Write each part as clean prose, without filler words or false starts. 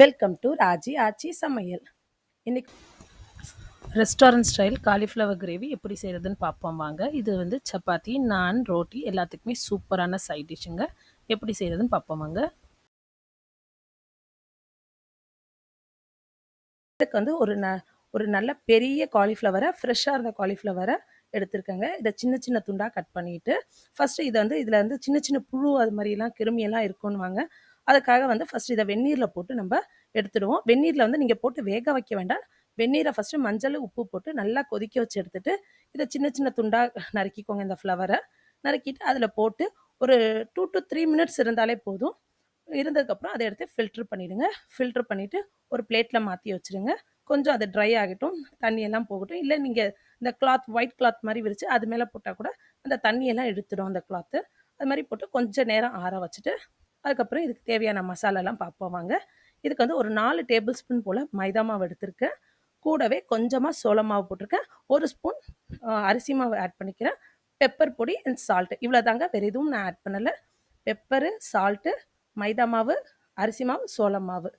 Welcome to Raji ஆச்சி சமையல். இன்னைக்கு restaurant style cauliflower gravy எப்படி செய்கிறதுன்னு பார்ப்போம் வாங்க. இது வந்து சப்பாத்தி, நான், ரோட்டி எல்லாத்துக்குமே சூப்பரான சைட் டிஷ்ஷுங்க. எப்படி செய்கிறதுன்னு பார்ப்போம் வாங்க. இதுக்கு வந்து ஒரு நல்ல பெரிய காலிஃப்ளவரை, ஃப்ரெஷ்ஷாக இருந்த காலிஃப்ளவரை எடுத்துருக்கேங்க. இதை சின்ன சின்ன துண்டாக கட் பண்ணிவிட்டு ஃபஸ்ட்டு இதில் வந்து சின்ன சின்ன புழு அது மாதிரிலாம் கிருமியெல்லாம் இருக்குன்னு வாங்க. அதுக்காக வந்து ஃபஸ்ட்டு இதை வெந்நீரில் போட்டு நம்ம எடுத்துடுவோம். வெந்நீரில் வந்து நீங்கள் போட்டு வேக வைக்க வேண்டாம். வெந்நீரை ஃபஸ்ட்டு மஞ்சள் உப்பு போட்டு நல்லா கொதிக்க வச்சு எடுத்துட்டு இதை சின்ன சின்ன துண்டாக நறுக்கிக்கோங்க. இந்த ஃப்ளவரை நறுக்கிட்டு அதில் போட்டு ஒரு 2 to 3 மினிட்ஸ் இருந்தாலே போதும். இருந்ததுக்கப்புறம் அதை எடுத்து ஃபில்ட்ரு பண்ணிவிடுங்க. ஃபில்ட்ரு பண்ணிவிட்டு ஒரு பிளேட்டில் மாற்றி வச்சுருங்க. கொஞ்சம் அது ட்ரை ஆகட்டும், தண்ணியெல்லாம் போகட்டும். இல்லை நீங்கள் இந்த ஒயிட் கிளாத் மாதிரி விரித்து அது மேலே போட்டால் கூட அந்த தண்ணியெல்லாம் எடுத்துடும் அந்த கிளாத்து. அது மாதிரி போட்டு கொஞ்சம் நேரம் ஆற வச்சுட்டு அதுக்கப்புறம் இதுக்கு தேவையான மசாலாலாம் பார்ப்போம் வாங்க. இதுக்கு வந்து ஒரு 4 டேபிள் ஸ்பூன் போல் மைதா மாவு எடுத்திருக்கேன். கூடவே கொஞ்சமாக சோள மாவு போட்டிருக்கேன். 1 ஸ்பூன் அரிசி மாவு ஆட் பண்ணிக்கிறேன். பெப்பர் பொடி அண்ட் சால்ட்டு இவ்வளோ தாங்க, வேறு எதுவும் நான் ஆட் பண்ணலை. பெப்பரு, சால்ட்டு, மைதா மாவு, அரிசி மாவு, சோள மாவு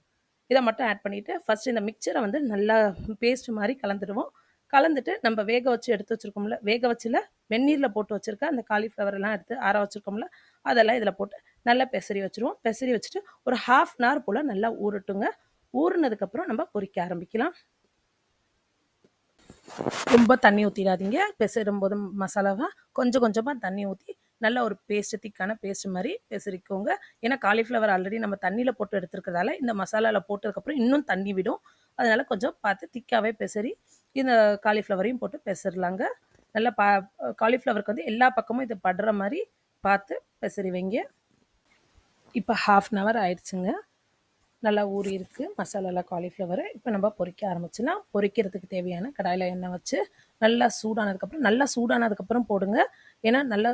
இதை மட்டும் ஆட் பண்ணிவிட்டு ஃபஸ்ட்டு இந்த மிக்சரை வந்து நல்லா பேஸ்ட் மாதிரி கலந்துடுவோம். கலந்துட்டு நம்ம வேக வச்சு எடுத்து வச்சுருக்கோம்ல, வேக வச்சுல வெந்நீரில் போட்டு வச்சுருக்க அந்த காலிஃப்ளவர் எல்லாம் எடுத்து ஆற வச்சுருக்கோம்ல, அதெல்லாம் இதில் போட்டு நல்லா பெசரி வச்சுருவோம். பெசரி வச்சுட்டு ஒரு 1/2 அன் ஹவர் போல் நல்லா ஊறட்டுங்க. ஊறினதுக்கப்புறம் நம்ம பொரிக்க ஆரம்பிக்கலாம். ரொம்ப தண்ணி ஊற்றிடாதீங்க. பெசரும்போது மசாலாவை கொஞ்சம் கொஞ்சமாக தண்ணி ஊற்றி நல்லா ஒரு பேஸ்ட்டு, திக்கான பேஸ்ட் மாதிரி பெசரிக்கோங்க. ஏன்னா காலிஃப்ளவர் ஆல்ரெடி நம்ம தண்ணியில் போட்டு எடுத்துருக்கிறதால இந்த மசாலாவில் போட்டதுக்கப்புறம் இன்னும் தண்ணி விடும். அதனால் கொஞ்சம் பார்த்து திக்காகவே பெசரி இந்த காலிஃப்ளவரையும் போட்டு பெசரலாங்க. நல்லா காலிஃப்ளவருக்கு வந்து எல்லா பக்கமும் இது படுற மாதிரி பார்த்து பெசரி வைங்க. இப்போ 1/2 அன் ஹவர் ஆயிடுச்சுங்க. நல்லா ஊறி இருக்குது மசாலாவில் காலிஃப்ளவரு. இப்போ நம்ம பொரிக்க ஆரம்பிச்சிடலாம். பொரிக்கிறதுக்கு தேவையான கடாயில் எண்ணெய் வச்சு நல்லா சூடானதுக்கப்புறம் போடுங்க. ஏன்னா நல்லா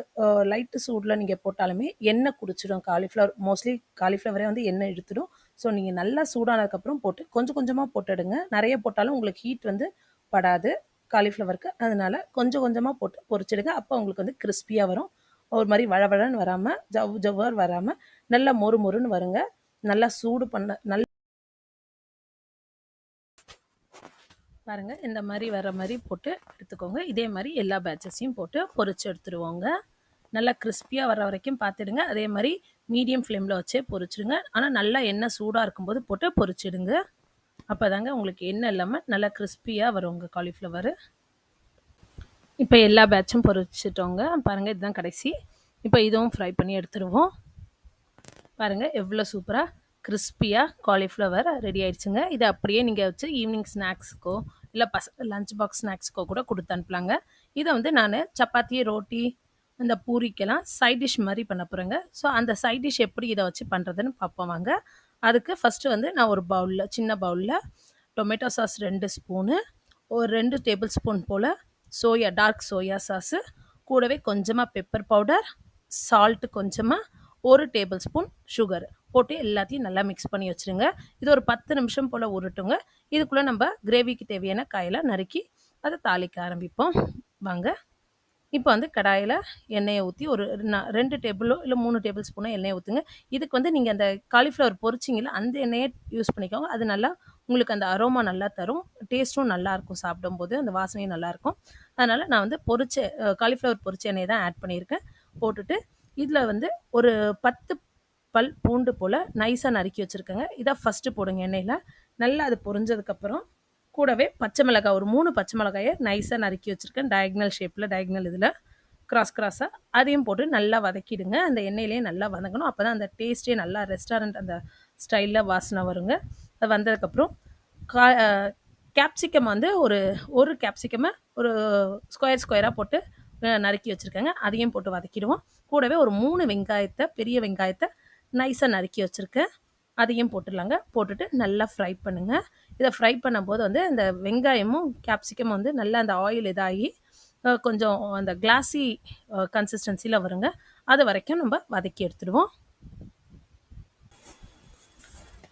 லைட்டு சூடில் நீங்கள் போட்டாலுமே எண்ணெய் குடிச்சிடும் காலிஃப்ளவர். மோஸ்ட்லி காலிஃப்ளவரே வந்து எண்ணெய் இழுத்துடும். ஸோ நீங்கள் நல்லா சூடானதுக்கப்புறம் போட்டு கொஞ்சம் கொஞ்சமாக போட்டுடுங்க. நிறைய போட்டாலும் உங்களுக்கு ஹீட் வந்து படாது காலிஃப்ளவருக்கு. அதனால் கொஞ்சம் கொஞ்சமாக போட்டு பொரிச்சிடுங்க. அப்போ உங்களுக்கு வந்து கிறிஸ்பியாக வரும். ஒரு மாதிரி வழவழன்னு வராமல், ஜவ்வர் வராமல் நல்லா மொறு மொறுன்னு வருங்க. நல்லா சூடு பண்ண பாருங்கள், இந்த மாதிரி வர மாதிரி போட்டு எடுத்துக்கோங்க. இதே மாதிரி எல்லா பேட்சஸையும் போட்டு பொரிச்சு எடுத்துடுவோங்க. நல்லா கிறிஸ்பியாக வர வரைக்கும் பார்த்துடுங்க. அதே மாதிரி மீடியம் ஃப்ளேமில் வச்சே பொரிச்சிடுங்க. ஆனால் நல்லா எண்ணெய் சூடாக இருக்கும்போது போட்டு பொரிச்சிடுங்க. அப்போ தாங்க உங்களுக்கு எண்ணெய் இல்லாமல் நல்லா கிறிஸ்பியாக வரும் உங்கள் காலிஃப்ளவரு. இப்போ எல்லா பேட்சும் பொரிச்சிட்டோங்க. பாருங்கள், இதுதான் கடைசி. இப்போ இதுவும் ஃப்ரை பண்ணி எடுத்துடுவோம். பாருங்கள், எவ்வளோ சூப்பராக கிறிஸ்பியாக காலிஃப்ளவர் ரெடி ஆயிடுச்சுங்க. இதை அப்படியே நீங்கள் வச்சு ஈவினிங் ஸ்நாக்ஸுக்கோ இல்லை லஞ்ச் பாக்ஸ் ஸ்நாக்ஸுக்கோ கூட கொடுத்து அனுப்பலாங்க. இதை வந்து நான் சப்பாத்தி, ரோட்டி, இந்த பூரிக்கெல்லாம் சைட் டிஷ் மாதிரி பண்ண போகிறேங்க. ஸோ அந்த சைட் டிஷ் எப்படி இதை வச்சு பண்ணுறதுன்னு பார்ப்போம் வாங்க. அதுக்கு ஃபஸ்ட்டு வந்து நான் ஒரு சின்ன பவுலில் டொமேட்டோ சாஸ் 2 ஸ்பூனு, ஒரு 2 டேபிள் ஸ்பூன் போல் டார்க் சோயா சாஸு, கூடவே கொஞ்சமாக பெப்பர் பவுடர், சால்ட்டு கொஞ்சமாக, 1 டேபிள் ஸ்பூன் சுகர் போட்டு எல்லாத்தையும் நல்லா மிக்ஸ் பண்ணி வச்சுருங்க. இது ஒரு 10 நிமிஷம் போல் உருட்டுங்க. இதுக்குள்ளே நம்ம கிரேவிக்கு தேவையான காயெல்லாம் நறுக்கி அதை தாளிக்க ஆரம்பிப்போம் வாங்க. இப்போ வந்து கடாயில் எண்ணெயை ஊற்றி ஒரு 2 டேபிளோ இல்லை 3 டேபிள் ஸ்பூனோ எண்ணெயை ஊற்றுங்க. இதுக்கு வந்து நீங்கள் அந்த காலிஃப்ளவர் பொரிச்சிங்களா அந்த எண்ணெயை யூஸ் பண்ணிக்கோங்க. அது நல்லா உங்களுக்கு அந்த அரோமா நல்லா தரும். டேஸ்ட்டும் நல்லாயிருக்கும், சாப்பிடும்போது அந்த வாசனையும் நல்லாயிருக்கும். அதனால் நான் வந்து காலிஃப்ளவர் பொரிச்ச எண்ணெயை தான் ஆட் பண்ணியிருக்கேன். போட்டுட்டு இதில் வந்து ஒரு 10 பல் பூண்டு போல் நைஸாக நறுக்கி வச்சுருக்கேங்க. இதை ஃபஸ்ட்டு போடுங்க எண்ணெயில். நல்லா அது பொரிஞ்சதுக்கப்புறம் கூடவே பச்சை மிளகாய், ஒரு 3 பச்சை மிளகாயை நைஸாக நறுக்கி வச்சுருக்கேன். டயக்னல் இதில் கிராஸாக அதையும் போட்டு நல்லா வதக்கிடுங்க. அந்த எண்ணெயிலே நல்லா வதங்கணும். அப்போ தான் அந்த டேஸ்ட்டே நல்லா ரெஸ்டாரண்ட் அந்த ஸ்டைலில் வாசனை வருங்க. அது வந்ததுக்கப்புறம் கேப்சிகம் வந்து ஒரு கேப்சிகமை ஒரு ஸ்கொயராக போட்டு நறுக்கி வச்சுருக்கேங்க. அதையும் போட்டு வதக்கிடுவோம். கூடவே ஒரு 3 பெரிய வெங்காயத்தை நைஸாக நறுக்கி வச்சுருக்கேன். அதையும் போட்டுடலாங்க. போட்டுட்டு நல்லா ஃப்ரை பண்ணுங்கள். இதை ஃப்ரை பண்ணும்போது வந்து அந்த வெங்காயமும் கேப்சிகமும் வந்து நல்லா அந்த ஆயில் இதாகி கொஞ்சம் அந்த கிளாஸி கன்சிஸ்டன்சியில் வருங்க. அது வரைக்கும் நம்ம வதக்கி எடுத்துடுவோம்.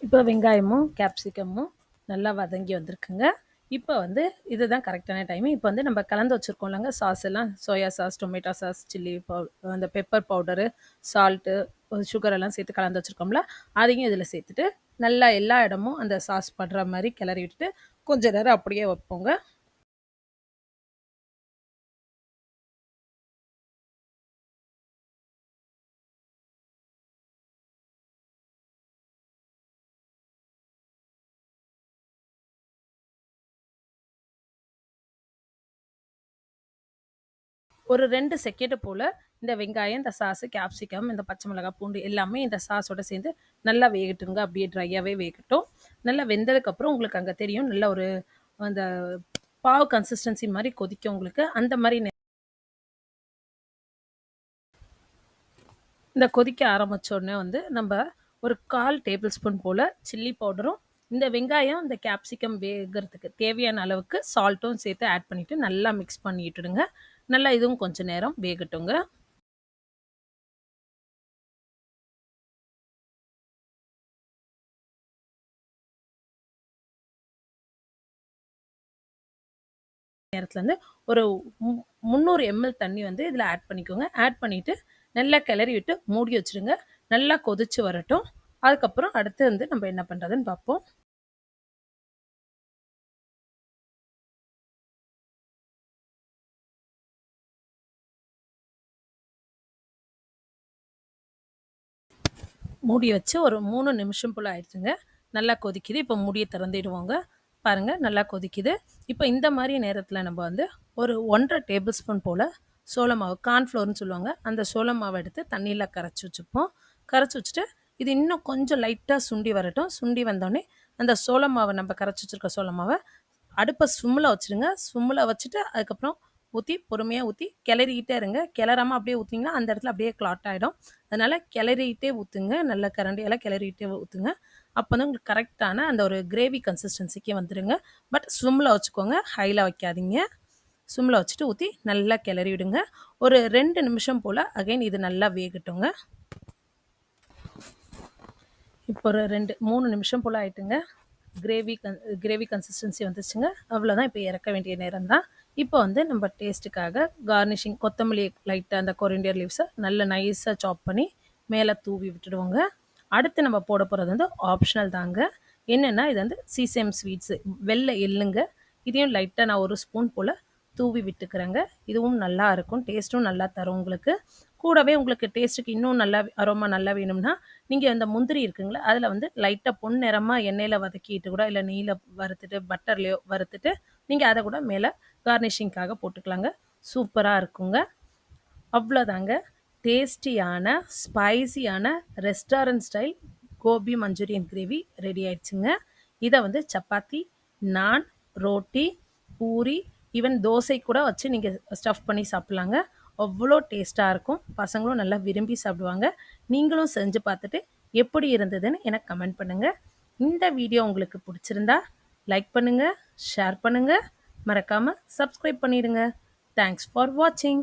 இப்போ வெங்காயமும் கேப்சிகமும் நல்லா வதங்கி வந்திருக்குங்க. இப்போ வந்து இதுதான் கரெக்டான டைமு. இப்போ வந்து நம்ம கலந்து வச்சுருக்கோம்லங்க சாஸ் எல்லாம், soya sauce, tomato sauce, chilli அந்த பெப்பர் பவுடரு, சால்ட்டு, சுகர் எல்லாம் சேர்த்து கலந்து வச்சுருக்கோம்ல, அதையும் இதில் சேர்த்துட்டு நல்லா எல்லா இடமும் அந்த சாஸ் படுற மாதிரி கிளறி விட்டுட்டு கொஞ்ச நேரம் அப்படியே வைப்போங்க. ஒரு 2 செகண்ட் போல இந்த வெங்காயம், இந்த சாஸு, கேப்சிகம், இந்த பச்சை மிளகாய், பூண்டு எல்லாமே இந்த சாஸோட சேர்ந்து நல்லா வேகட்டுங்க. அப்படியே ட்ரையாவே வேகட்டும். நல்லா வெந்ததுக்கப்புறம் உங்களுக்கு அங்க தெரியும். நல்ல ஒரு அந்த பாவு கன்சிஸ்டன்சி மாரி கொதிக்கும் உங்களுக்கு. அந்த மாரி இந்த கொதிக்க ஆரம்பிச்ச உடனே வந்து நம்ப ஒரு 1/4 டேபிள் ஸ்பூன் போல சில்லி பவுடரும், இந்த வெங்காயம், இந்த கேப்சிகம் வேகறதுக்கு தேவையான அளவுக்கு சால்ட்டும் சேர்த்து ஆட் பண்ணிட்டு நல்லா மிக்ஸ் பண்ணிட்டுடுங்க. நல்லா இதுவும் கொஞ்ச நேரம் வேகட்டுங்க. நேரத்துலேருந்து ஒரு 300 எம்எல் தண்ணி வந்து இதில் ஆட் பண்ணிக்கோங்க. ஆட் பண்ணிவிட்டு நல்லா கிளறி விட்டு மூடி வச்சுருங்க. நல்லா கொதிச்சு வரட்டும். அதுக்கப்புறம் அடுத்து வந்து நம்ம என்ன பண்ணுறதுன்னு பார்ப்போம். மூடி வச்சு ஒரு 3 நிமிஷம் போல் ஆயிடுச்சுங்க. நல்லா கொதிக்குது. இப்போ மூடியை திறந்துடுவோங்க. பாருங்கள் நல்லா கொதிக்குது. இப்போ இந்த மாதிரி நேரத்தில் நம்ம வந்து ஒரு 1½ டேபிள் ஸ்பூன் போல் சோள மாவு, கார்ன்ஃப்ளோர்னு சொல்லுவாங்க, அந்த சோள மாவை எடுத்து தண்ணியில் கரைச்சி வச்சுப்போம். கரைச்சி வச்சுட்டு இது இன்னும் கொஞ்சம் லைட்டாக சுண்டி வரட்டும். சுண்டி வந்தோடனே அந்த சோள மாவை, நம்ம கரைச்சி வச்சுருக்க சோள மாவை அடுப்பை ஸ்விம்மில் வச்சுருங்க. ஸ்விம்மில் வச்சுட்டு அதுக்கப்புறம் ஊற்றி பொறுமையாக ஊற்றி கிளறிக்கிட்டே இருங்க. கிளறாமல் அப்படியே ஊற்றிங்கன்னா அந்த இடத்துல அப்படியே கிளாட் ஆகிடும். அதனால் கிளறிக்கிட்டே ஊற்றுங்க. நல்ல கரண்டியால் கிளறிக்கிட்டே ஊற்றுங்க. அப்போ வந்து உங்களுக்கு கரெக்டான அந்த ஒரு கிரேவி கன்சிஸ்டன்சிக்கு வந்துடுங்க. பட் ஸ்விம்மில் வச்சுக்கோங்க, ஹையில் வைக்காதீங்க. ஸ்விம்மில் வச்சுட்டு ஊற்றி நல்லா கிளறி விடுங்க. ஒரு 2 நிமிஷம் போல் அகைன் இது நல்லா வேகட்டுங்க. இப்போ ஒரு 3 நிமிஷம் போல் ஆயிட்டுங்க. கிரேவி கன்சிஸ்டன்சி வந்துச்சுங்க. அவ்வளோதான். இப்போ இறக்க வேண்டிய நேரம் தான். இப்போ வந்து நம்ம டேஸ்ட்டுக்காக கார்னிஷிங் கொத்தமல்லி லைட்டாக அந்த கொரிண்டியர் லீவ்ஸை நல்ல நைஸாக சாப் பண்ணி மேலே தூவி விட்டுடுவோங்க. அடுத்து நம்ம போட போகிறது வந்து ஆப்ஷனல் தாங்க. என்னென்னா இது வந்து சீசேம் ஸ்வீட்ஸு, வெள்ளை எள்ளுங்க. இதையும் லைட்டாக நான் ஒரு ஸ்பூன் போல் தூவி விட்டுக்கிறேங்க. இதுவும் நல்லா இருக்கும், டேஸ்ட்டும் நல்லா தரும் உங்களுக்கு. கூடவே உங்களுக்கு டேஸ்ட்டுக்கு இன்னும் நல்லா அரோமா நல்லா வேணும்னா நீங்கள் அந்த முந்திரி இருக்குங்களா, அதில் வந்து லைட்டாக பொன் நிறமாக எண்ணெயில் வதக்கிட்டு கூட, இல்லை நெய்யில் வறுத்துட்டு பட்டர்லையோ வறுத்துட்டு நீங்கள் அதை கூட மேலே கார்னிஷிங்காக போட்டுக்கலாங்க. சூப்பராக இருக்குங்க. அவ்வளோதாங்க. டேஸ்டியான ஸ்பைசியான restaurant style gobi Manchurian gravy ready ஆயிடுச்சுங்க. இதை வந்து சப்பாத்தி, நான், ரோட்டி, பூரி, ஈவன் தோசை கூட வச்சு நீங்கள் ஸ்டஃப் பண்ணி சாப்பிட்லாங்க. அவ்வளோ டேஸ்ட்டாக இருக்கும். பசங்களும் நல்லா விரும்பி சாப்பிடுவாங்க. நீங்களும் செஞ்சு பார்த்துட்டு எப்படி இருந்ததுன்னு எனக்கு கமெண்ட் பண்ணுங்கள். இந்த வீடியோ உங்களுக்கு பிடிச்சிருந்தா லைக் பண்ணுங்கள், ஷேர் பண்ணுங்கள், மறக்காமல் சப்ஸ்கிரைப் பண்ணிடுங்க. தேங்க்ஸ் ஃபார் வாட்சிங்.